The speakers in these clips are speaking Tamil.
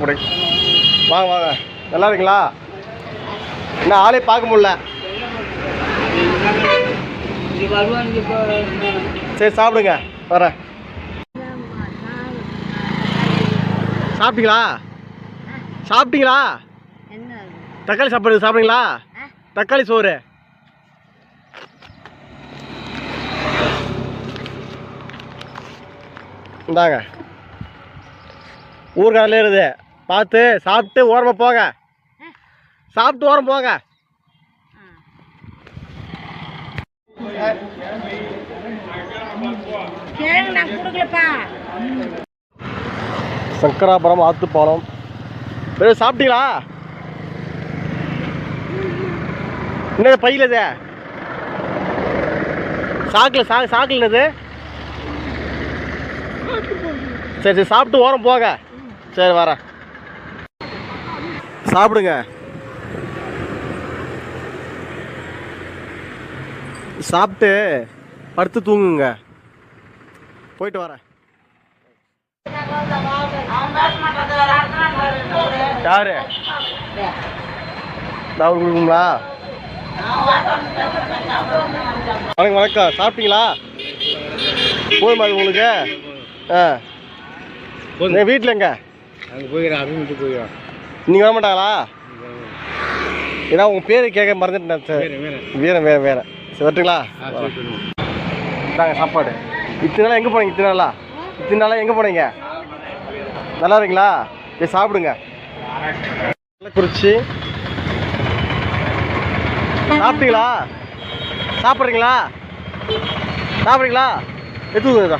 வாங்க வாங்க, நல்லா இருக்கீங்களா? என்ன ஆளே பார்க்க முடியல. சரி சாப்பிடுங்க, வரேன். சாப்பிட்டீங்களா? சாப்பிட்டீங்களா? தக்காளி சாப்பாடு சாப்பிடுங்களா? தக்காளி சோறு. இந்தாங்க, ஊர்காரில் இருக்குது, பார்த்து சாப்பிட்டு ஓரமாக போங்க. சாப்பிட்டு ஓரம் போங்க. சங்கராபுரம் ஆத்துப்பாலம். சாப்பிட்டீங்களா? என்ன பையில இது? சாக்கில் என்னது? சரி சரி, சாப்பிட்டு ஓரம் போங்க. சரி வரேன். சாப்பிடுங்க. சாப்பிட்டு படுத்து தூங்குங்க. போயிட்டு வரேன். யாரு அவர் கொடுக்குங்களா? வணக்கம் வணக்கம். சாப்பிட்டீங்களா? போதுமா அது உங்களுக்கு? வீட்டில் எங்க போய்க்கிறேன். நீங்கள் வர மாட்டாங்களா? ஏன்னா உங்கள் பேர் கேட்க மறந்துட்டேன் சார். வீரன் வேற. சரி வரட்டுங்களா? சாப்பாடு. இத்தனை நாளாக எங்கே போனீங்க? இத்தனை நாளாக எங்கே போனீங்க? நல்லா இருக்கீங்களா? சரி சாப்பிடுங்க. குறிச்சி சாப்பிட்டீங்களா? சாப்பிட்றீங்களா? எடுத்துக்கோங்க.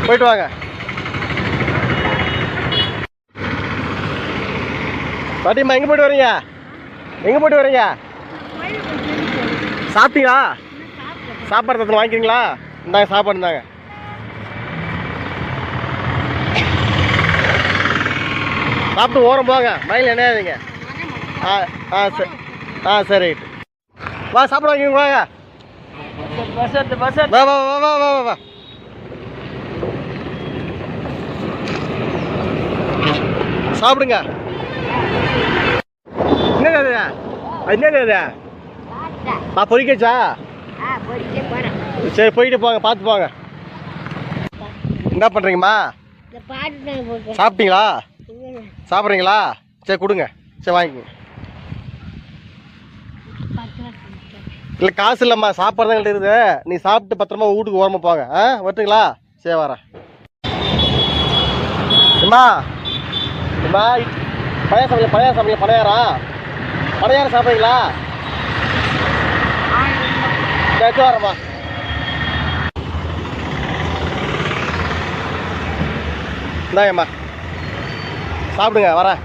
போயிட்டு வாங்க. பாட்டிம்மா எங்கே போய்ட்டு வரீங்க? சாப்பிட்டீங்களா? சாப்பாடு தத்து வாங்கிக்கிறீங்களா? இந்தாங்க சாப்பாடு. இந்தாங்க சாப்பிட்டு ஓரம் போங்க. மயில் என்னையாதீங்க. சரி வா, சாப்பிட வாங்கிங்க. வாங்க வா. சாப்பிடுங்க. என்னது பொறிக்கச்சா? சரி போயிட்டு போங்க, பார்த்து போங்க. என்ன பண்ணுறீங்கம்மா? சாப்பிட்டீங்களா? சாப்பிட்றீங்களா? சரி கொடுங்க. சரி வாங்கிக்கோங்க. இல்லை காசு இல்லைம்மா, சாப்பாடு தான் இருக்குது. நீ சாப்பிட்டு பத்திரமா வீட்டுக்கு ஓரமாக போங்க. வரட்டுங்களா? சரி வரேன். அம்மா பழையாரம் சாப்பிட்றீங்களா? எடுத்து வரேம்மா. இந்தாங்கம்மா சாப்பிடுங்க, வரேன்.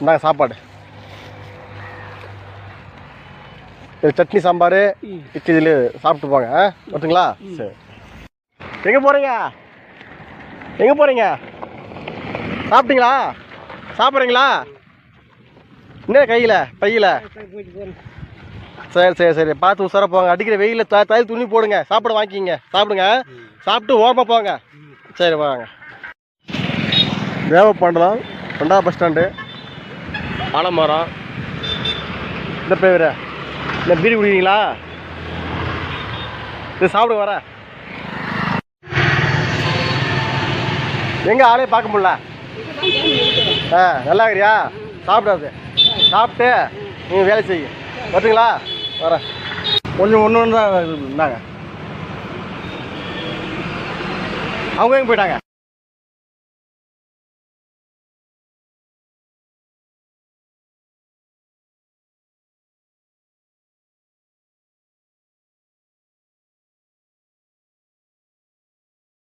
இந்தாங்க சாப்பாடு. சட்னி சாம்பார் இட்லி சாப்பிட்டு போங்க. வரட்டுங்களா? சரி. எங்கே போகிறீங்க? சாப்பிட்டீங்களா? சாப்பிட்றீங்களா? என்ன பையில்? சரி பார்த்து உசாராக போங்க. அடிக்கிற வெயிலில் தையல் துணி போடுங்க. சாப்பிட வாங்கிக்கிங்க. சாப்பிடுங்க. சாப்பிட்டு ஓரமாக போங்க. சரி வாங்க. தேவப்பாண்டலாம் 2வது பஸ் ஸ்டாண்டு, ஆலமரம். இந்த பேர் இந்த பீடி குடிக்கிறீங்களா? இது சாப்பிடுங்க. வர எங்கே ஆளே பார்க்க முடியல. நல்லா இருக்கிறியா? சாப்பிடாது. சாப்பிட்டு நீங்கள் வேலை செய்ய. வரட்டுங்களா? வரேன். கொஞ்சம் ஒன்று தான் இருந்தாங்க. அவங்க எங்கே போயிட்டாங்க?